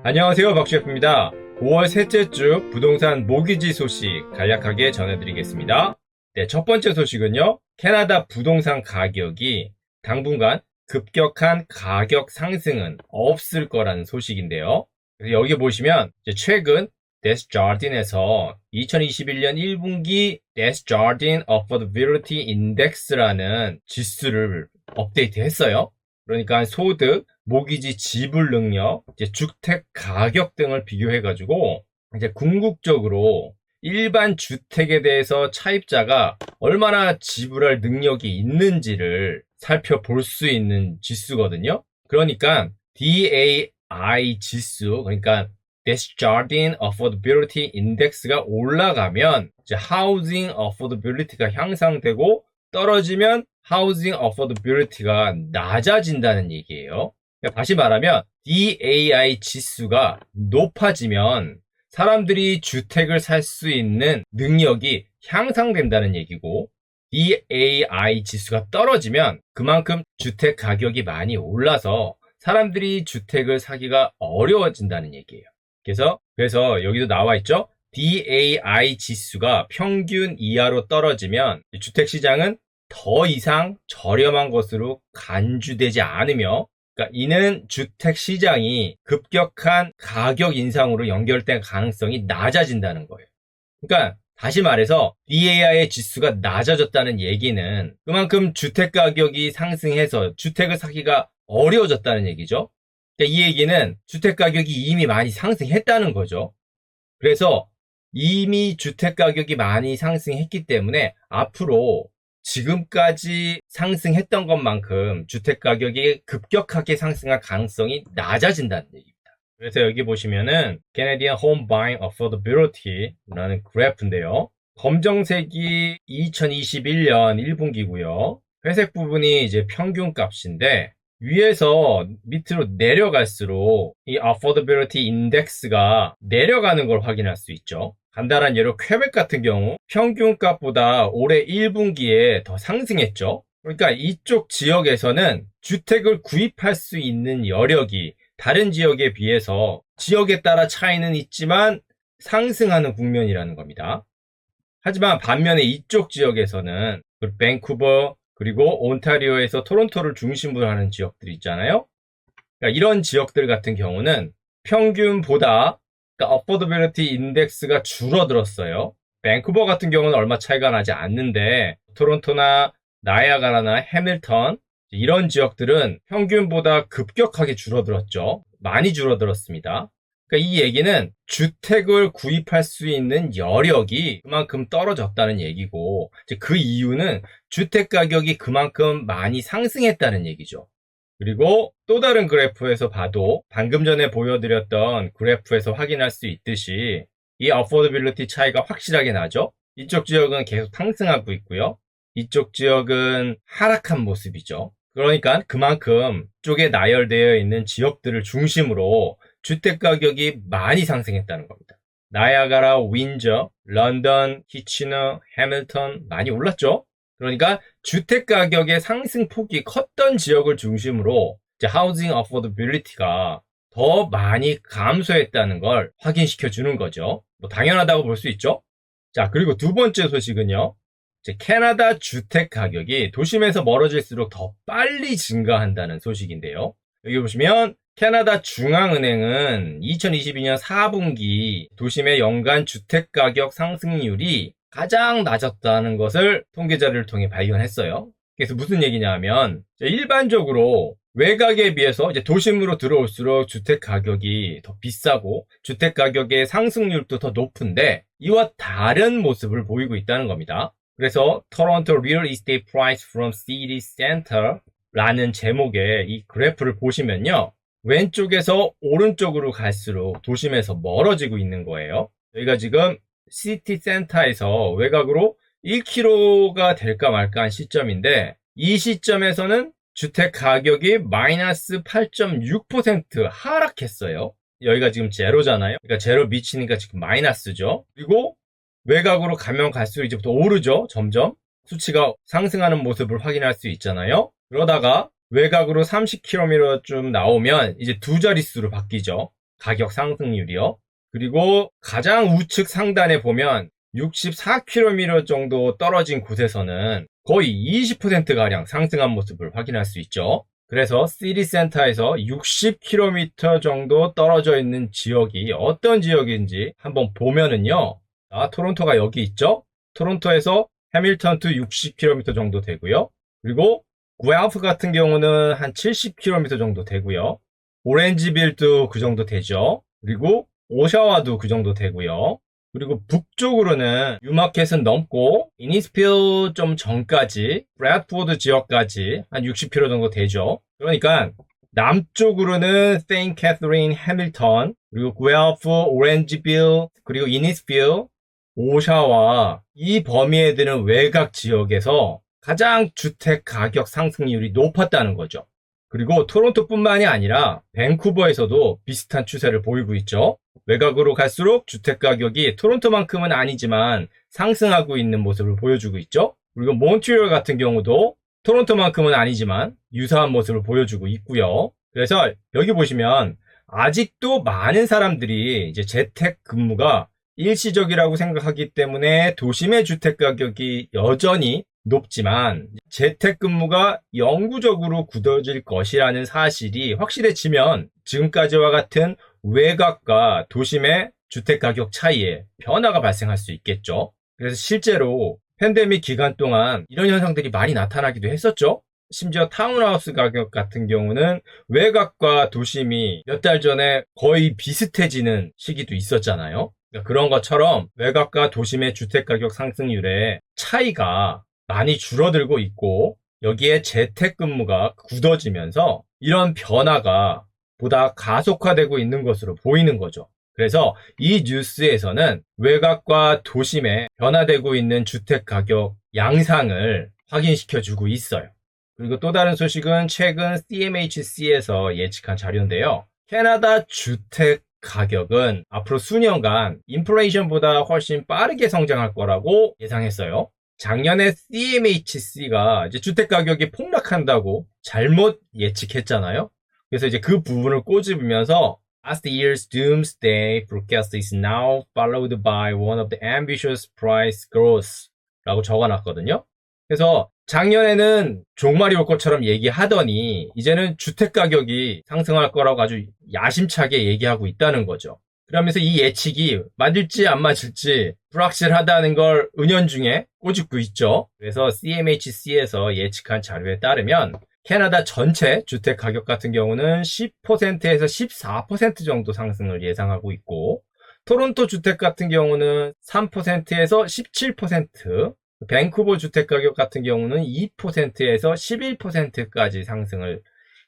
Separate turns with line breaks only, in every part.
안녕하세요, 박셰프입니다. 5월 셋째 주 부동산 모기지 소식 간략하게 전해드리겠습니다. 네, 첫 번째 소식은요. 캐나다 부동산 가격이 당분간 급격한 가격 상승은 없을 거라는 소식인데요. 그래서 여기 보시면 최근 데스자딘에서 2021년 1분기 데스자딘 어포더빌리티 인덱스라는 지수를 업데이트 했어요. 그러니까 소득, 모기지 지불 능력, 주택 가격 등을 비교해가지고 궁극적으로 일반 주택에 대해서 차입자가 얼마나 지불할 능력이 있는지를 살펴볼 수 있는 지수거든요. 그러니까 DAI 지수, 그러니까 Desjardins Affordability Index가 올라가면 Housing Affordability가 향상되고 떨어지면 Housing Affordability가 낮아진다는 얘기예요. 다시 말하면 DAI 지수가 높아지면 사람들이 주택을 살 수 있는 능력이 향상된다는 얘기고, DAI 지수가 떨어지면 그만큼 주택 가격이 많이 올라서 사람들이 주택을 사기가 어려워진다는 얘기예요. 그래서 여기도 나와 있죠. DAI 지수가 평균 이하로 떨어지면 주택시장은 더 이상 저렴한 것으로 간주되지 않으며, 그러니까 이는 주택시장이 급격한 가격 인상으로 연결된 가능성이 낮아진다는 거예요. 그러니까 다시 말해서 DAI의 지수가 낮아졌다는 얘기는 그만큼 주택 가격이 상승해서 주택을 사기가 어려워졌다는 얘기죠. 그러니까 이 얘기는 주택 가격이 이미 많이 상승했다는 거죠. 그래서 이미 주택 가격이 많이 상승했기 때문에 앞으로 지금까지 상승했던 것만큼 주택 가격이 급격하게 상승할 가능성이 낮아진다는 얘기입니다. 그래서 여기 보시면은 Canadian Home Buying Affordability라는 그래프인데요. 검정색이 2021년 1분기고요. 회색 부분이 이제 평균값인데, 위에서 밑으로 내려갈수록 이 Affordability Index가 내려가는 걸 확인할 수 있죠. 간단한 예로 퀘벡 같은 경우 평균값보다 올해 1분기에 더 상승했죠. 그러니까 이쪽 지역에서는 주택을 구입할 수 있는 여력이 다른 지역에 비해서 지역에 따라 차이는 있지만 상승하는 국면이라는 겁니다. 하지만 반면에 이쪽 지역에서는 밴쿠버 그리고 온타리오에서 토론토를 중심으로 하는 지역들이 있잖아요. 그러니까 이런 지역들 같은 경우는 평균보다 Affordability Index가 줄어들었어요. 밴쿠버 같은 경우는 얼마 차이가 나지 않는데 토론토나 나이아가라나 해밀턴 이런 지역들은 평균보다 급격하게 줄어들었죠. 많이 줄어들었습니다. 그러니까 이 얘기는 주택을 구입할 수 있는 여력이 그만큼 떨어졌다는 얘기고, 그 이유는 주택 가격이 그만큼 많이 상승했다는 얘기죠. 그리고 또 다른 그래프에서 봐도 방금 전에 보여드렸던 그래프에서 확인할 수 있듯이 이 어포더빌리티 차이가 확실하게 나죠. 이쪽 지역은 계속 상승하고 있고요. 이쪽 지역은 하락한 모습이죠. 그러니까 그만큼 쪽에 나열되어 있는 지역들을 중심으로 주택 가격이 많이 상승했다는 겁니다. 나이아가라, 윈저, 런던, 키치너, 해밀턴 많이 올랐죠. 그러니까 주택 가격의 상승폭이 컸던 지역을 중심으로 하우징 어포더빌리티가 더 많이 감소했다는 걸 확인시켜 주는 거죠. 뭐 당연하다고 볼 수 있죠. 자, 그리고 두 번째 소식은요. 캐나다 주택 가격이 도심에서 멀어질수록 더 빨리 증가한다는 소식인데요. 여기 보시면 캐나다 중앙은행은 2022년 4분기 도심의 연간 주택 가격 상승률이 가장 낮았다는 것을 통계 자료를 통해 발견했어요. 그래서 무슨 얘기냐 하면 일반적으로 외곽에 비해서 이제 도심으로 들어올수록 주택 가격이 더 비싸고 주택 가격의 상승률도 더 높은데 이와 다른 모습을 보이고 있다는 겁니다. 그래서 토론토 Real Estate Price from City Center 라는 제목의 이 그래프를 보시면요. 왼쪽에서 오른쪽으로 갈수록 도심에서 멀어지고 있는 거예요. 저희가 지금 시티 센터에서 외곽으로 1km가 될까 말까 한 시점인데, 이 시점에서는 주택 가격이 마이너스 8.6% 하락했어요. 여기가 지금 제로잖아요. 그러니까 제로 미치니까 지금 마이너스죠. 그리고 외곽으로 가면 갈수록 이제부터 오르죠. 점점 수치가 상승하는 모습을 확인할 수 있잖아요. 그러다가 외곽으로 30km쯤 나오면 이제 두 자릿수로 바뀌죠. 가격 상승률이요. 그리고 가장 우측 상단에 보면 64km 정도 떨어진 곳에서는 거의 20%가량 상승한 모습을 확인할 수 있죠. 그래서 시티센터에서 60km 정도 떨어져 있는 지역이 어떤 지역인지 한번 보면은요. 토론토가 여기 있죠? 토론토에서 해밀턴도 60km 정도 되고요. 그리고 구엘프 같은 경우는 한 70km 정도 되고요. 오렌지빌도 그 정도 되죠. 그리고 오샤와도 그 정도 되고요. 그리고 북쪽으로는 뉴마켓은 넘고 이니스필 좀 전까지 브래드포드 지역까지 한 60km 정도 되죠. 그러니까 남쪽으로는 세인트 캐서린, 해밀턴, 그리고 구엘프, 오렌지빌, 그리고 이니스필, 오샤와 이 범위에 드는 외곽 지역에서 가장 주택 가격 상승률이 높았다는 거죠. 그리고 토론토뿐만이 아니라 밴쿠버에서도 비슷한 추세를 보이고 있죠. 외곽으로 갈수록 주택 가격이 토론토만큼은 아니지만 상승하고 있는 모습을 보여주고 있죠. 그리고 몬트리올 같은 경우도 토론토만큼은 아니지만 유사한 모습을 보여주고 있고요. 그래서 여기 보시면 아직도 많은 사람들이 이제 재택 근무가 일시적이라고 생각하기 때문에 도심의 주택 가격이 여전히 높지만 재택근무가 영구적으로 굳어질 것이라는 사실이 확실해지면 지금까지와 같은 외곽과 도심의 주택가격 차이에 변화가 발생할 수 있겠죠. 그래서 실제로 팬데믹 기간 동안 이런 현상들이 많이 나타나기도 했었죠. 심지어 타운하우스 가격 같은 경우는 외곽과 도심이 몇 달 전에 거의 비슷해지는 시기도 있었잖아요. 그러니까 그런 것처럼 외곽과 도심의 주택가격 상승률의 차이가 많이 줄어들고 있고 여기에 재택근무가 굳어지면서 이런 변화가 보다 가속화되고 있는 것으로 보이는 거죠. 그래서 이 뉴스에서는 외곽과 도심에 변화되고 있는 주택가격 양상을 확인시켜주고 있어요. 그리고 또 다른 소식은 최근 CMHC에서 예측한 자료인데요. 캐나다 주택 가격은 앞으로 수년간 인플레이션보다 훨씬 빠르게 성장할 거라고 예상했어요. 작년에 CMHC가 이제 주택 가격이 폭락한다고 잘못 예측했잖아요. 그래서 이제 그 부분을 꼬집으면서 Last year's doomsday forecast is now followed by one of the ambitious price growth 라고 적어놨거든요. 그래서 작년에는 종말이 올 것처럼 얘기하더니 이제는 주택 가격이 상승할 거라고 아주 야심차게 얘기하고 있다는 거죠. 그러면서 이 예측이 맞을지 안 맞을지 불확실하다는 걸 은연중에 꼬집고 있죠. 그래서 CMHC에서 예측한 자료에 따르면 캐나다 전체 주택 가격 같은 경우는 10%에서 14% 정도 상승을 예상하고 있고 토론토 주택 같은 경우는 3%에서 17%, 밴쿠버 주택 가격 같은 경우는 2%에서 11%까지 상승을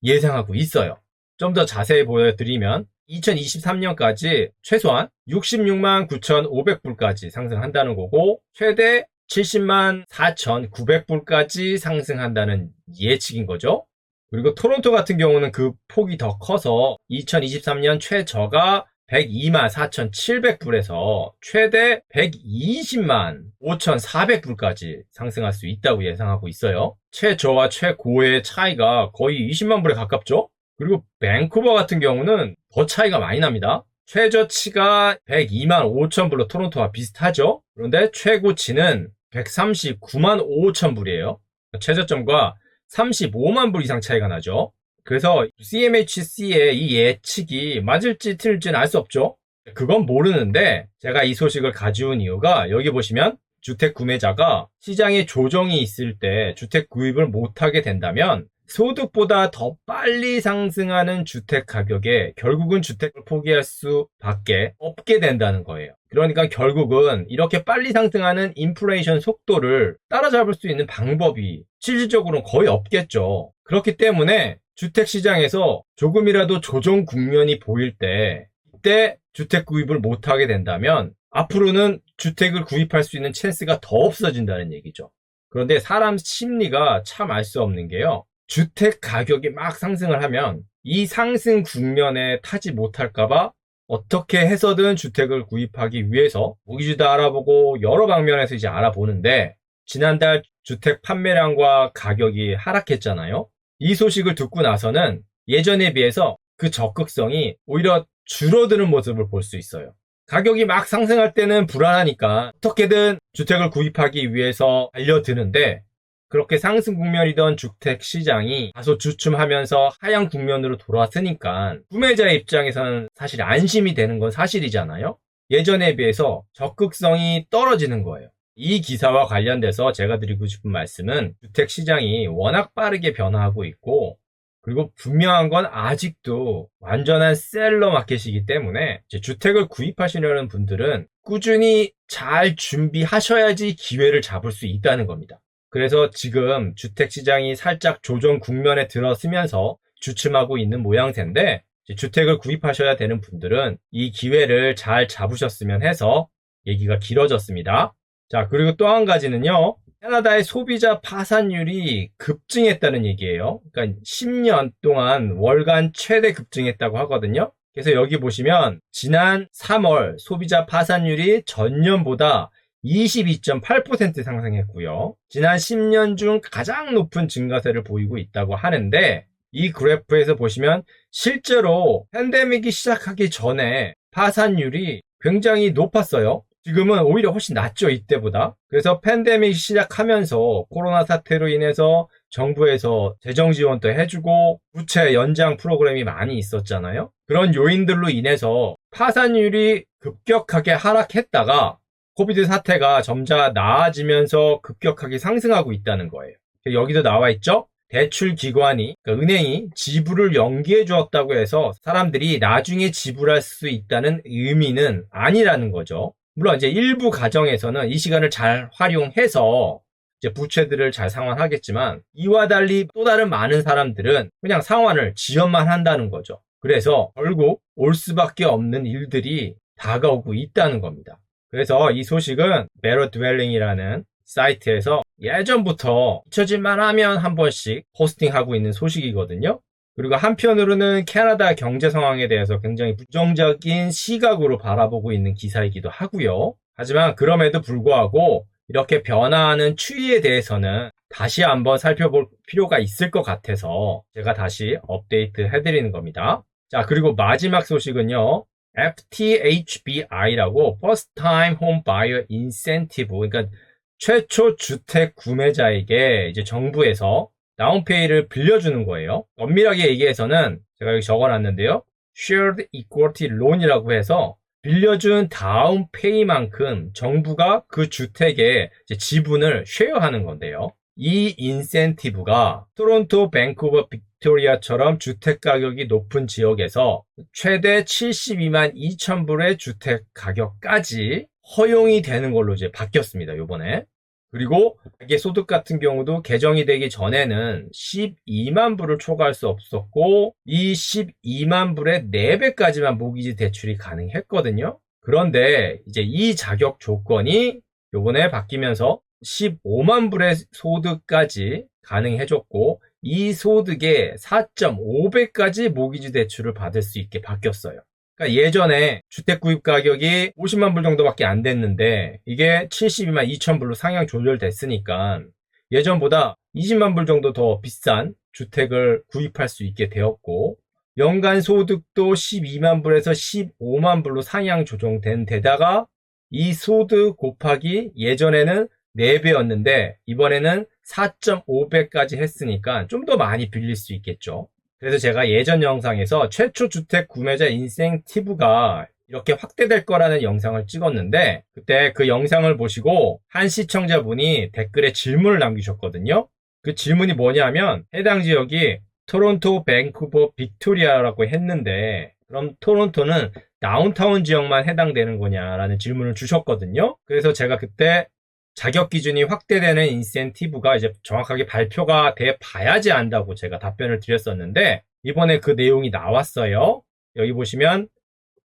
예상하고 있어요. 좀 더 자세히 보여드리면 2023년까지 최소한 66만 9,500불까지 상승한다는 거고 최대 70만 4,900불까지 상승한다는 예측인 거죠. 그리고 토론토 같은 경우는 그 폭이 더 커서 2023년 최저가 102만 4,700불에서 최대 120만 5,400불까지 상승할 수 있다고 예상하고 있어요. 최저와 최고의 차이가 거의 20만 불에 가깝죠. 그리고 밴쿠버 같은 경우는 더 차이가 많이 납니다. 최저치가 102만 5천 불로 토론토와 비슷하죠. 그런데 최고치는 139만 5천 불이에요. 최저점과 35만 불 이상 차이가 나죠. 그래서 CMHC의 이 예측이 맞을지 틀릴지는 알 수 없죠. 그건 모르는데 제가 이 소식을 가져온 이유가 여기 보시면 주택 구매자가 시장에 조정이 있을 때 주택 구입을 못하게 된다면 소득보다 더 빨리 상승하는 주택 가격에 결국은 주택을 포기할 수밖에 없게 된다는 거예요. 그러니까 결국은 이렇게 빨리 상승하는 인플레이션 속도를 따라잡을 수 있는 방법이 실질적으로는 거의 없겠죠. 그렇기 때문에 주택 시장에서 조금이라도 조정 국면이 보일 때 이때 주택 구입을 못하게 된다면 앞으로는 주택을 구입할 수 있는 찬스가 더 없어진다는 얘기죠. 그런데 사람 심리가 참 알 수 없는 게요. 주택 가격이 막 상승을 하면 이 상승 국면에 타지 못할까봐 어떻게 해서든 주택을 구입하기 위해서 모기지도 알아보고 여러 방면에서 이제 알아보는데 지난달 주택 판매량과 가격이 하락했잖아요. 이 소식을 듣고 나서는 예전에 비해서 그 적극성이 오히려 줄어드는 모습을 볼 수 있어요. 가격이 막 상승할 때는 불안하니까 어떻게든 주택을 구입하기 위해서 달려드는데 그렇게 상승 국면이던 주택 시장이 다소 주춤하면서 하향 국면으로 돌아왔으니까 구매자의 입장에서는 사실 안심이 되는 건 사실이잖아요. 예전에 비해서 적극성이 떨어지는 거예요. 이 기사와 관련돼서 제가 드리고 싶은 말씀은 주택 시장이 워낙 빠르게 변화하고 있고 그리고 분명한 건 아직도 완전한 셀러 마켓이기 때문에 주택을 구입하시려는 분들은 꾸준히 잘 준비하셔야지 기회를 잡을 수 있다는 겁니다. 그래서 지금 주택 시장이 살짝 조정 국면에 들어서면서 주춤하고 있는 모양새인데 주택을 구입하셔야 되는 분들은 이 기회를 잘 잡으셨으면 해서 얘기가 길어졌습니다. 자, 그리고 또 한 가지는요. 캐나다의 소비자 파산율이 급증했다는 얘기예요. 그러니까 10년 동안 월간 최대 급증했다고 하거든요. 그래서 여기 보시면 지난 3월 소비자 파산율이 전년보다 22.8% 상승했고요. 지난 10년 중 가장 높은 증가세를 보이고 있다고 하는데 이 그래프에서 보시면 실제로 팬데믹이 시작하기 전에 파산율이 굉장히 높았어요. 지금은 오히려 훨씬 낮죠, 이때보다. 그래서 팬데믹이 시작하면서 코로나 사태로 인해서 정부에서 재정 지원도 해주고 부채 연장 프로그램이 많이 있었잖아요. 그런 요인들로 인해서 파산율이 급격하게 하락했다가 코비드 사태가 점차 나아지면서 급격하게 상승하고 있다는 거예요. 여기도 나와 있죠? 대출 기관이, 그러니까 은행이 지불을 연기해 주었다고 해서 사람들이 나중에 지불할 수 있다는 의미는 아니라는 거죠. 물론 이제 일부 가정에서는 이 시간을 잘 활용해서 이제 부채들을 잘 상환하겠지만 이와 달리 또 다른 많은 사람들은 그냥 상환을 지연만 한다는 거죠. 그래서 결국 올 수밖에 없는 일들이 다가오고 있다는 겁니다. 그래서 이 소식은 Better Dwelling이라는 사이트에서 예전부터 잊혀질만 하면 한 번씩 포스팅하고 있는 소식이거든요. 그리고 한편으로는 캐나다 경제 상황에 대해서 굉장히 부정적인 시각으로 바라보고 있는 기사이기도 하고요. 하지만 그럼에도 불구하고 이렇게 변화하는 추이에 대해서는 다시 한번 살펴볼 필요가 있을 것 같아서 제가 다시 업데이트 해드리는 겁니다. 자, 그리고 마지막 소식은요. FTHBI라고 First Time Home Buyer Incentive, 그러니까 최초 주택 구매자에게 이제 정부에서 다운페이를 빌려주는 거예요. 엄밀하게 얘기해서는 제가 여기 적어놨는데요. Shared Equity Loan이라고 해서 빌려준 다운페이만큼 정부가 그 주택의 지분을 쉐어하는 건데요. 이 인센티브가 토론토, 밴쿠버, 빅토리아처럼 주택 가격이 높은 지역에서 최대 72만 2천 불의 주택 가격까지 허용이 되는 걸로 이제 바뀌었습니다, 요번에. 그리고 가계 소득 같은 경우도 개정이 되기 전에는 12만 불을 초과할 수 없었고 이 12만 불의 4배까지만 모기지 대출이 가능했거든요. 그런데 이제 이 자격 조건이 요번에 바뀌면서 15만 불의 소득까지 가능해졌고 이 소득의 4.5배까지 모기지 대출을 받을 수 있게 바뀌었어요. 그러니까 예전에 주택 구입 가격이 50만 불 정도밖에 안 됐는데 이게 72만 2천 불로 상향 조절됐으니까 예전보다 20만 불 정도 더 비싼 주택을 구입할 수 있게 되었고 연간 소득도 12만 불에서 15만 불로 상향 조정된 데다가 이 소득 곱하기 예전에는 4배였는데 이번에는 4.5배까지 했으니까 좀 더 많이 빌릴 수 있겠죠. 그래서 제가 예전 영상에서 최초 주택 구매자 인센티브가 이렇게 확대될 거라는 영상을 찍었는데 그때 그 영상을 보시고 한 시청자분이 댓글에 질문을 남기셨거든요. 그 질문이 뭐냐면 해당 지역이 토론토, 밴쿠버, 빅토리아라고 했는데 그럼 토론토는 다운타운 지역만 해당되는 거냐라는 질문을 주셨거든요. 그래서 제가 그때 자격 기준이 확대되는 인센티브가 이제 정확하게 발표가 돼 봐야지 안다고 제가 답변을 드렸었는데 이번에 그 내용이 나왔어요. 여기 보시면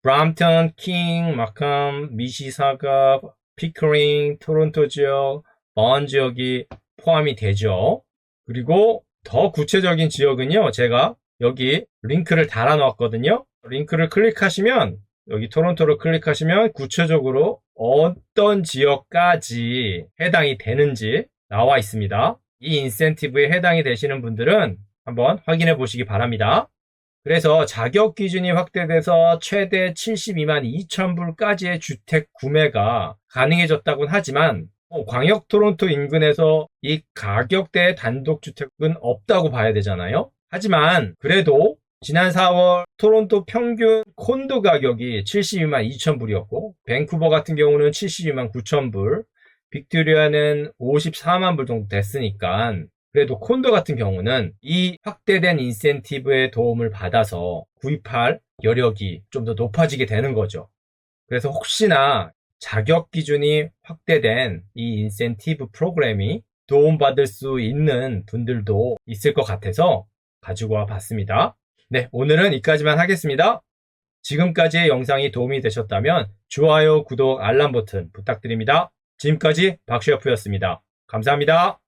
브람튼, 킹, 마캄, 미시사가, 피커링, 토론토 지역, 버언 지역이 포함이 되죠. 그리고 더 구체적인 지역은요. 제가 여기 링크를 달아 놓았거든요. 링크를 클릭하시면 여기 토론토를 클릭하시면 구체적으로 어떤 지역까지 해당이 되는지 나와 있습니다. 이 인센티브에 해당이 되시는 분들은 한번 확인해 보시기 바랍니다. 그래서 자격 기준이 확대돼서 최대 72만 2천 불까지의 주택 구매가 가능해졌다고는 하지만 광역 토론토 인근에서 이 가격대의 단독주택은 없다고 봐야 되잖아요. 하지만 그래도 지난 4월 토론토 평균 콘도 가격이 72만 2천 불이었고 밴쿠버 같은 경우는 72만 9천 불, 빅토리아는 54만 불 정도 됐으니까 그래도 콘도 같은 경우는 이 확대된 인센티브의 도움을 받아서 구입할 여력이 좀 더 높아지게 되는 거죠. 그래서 혹시나 자격 기준이 확대된 이 인센티브 프로그램이 도움받을 수 있는 분들도 있을 것 같아서 가지고 와 봤습니다. 네, 오늘은 여기까지만 하겠습니다. 지금까지의 영상이 도움이 되셨다면 좋아요, 구독, 알람 버튼 부탁드립니다. 지금까지 박셰프였습니다. 감사합니다.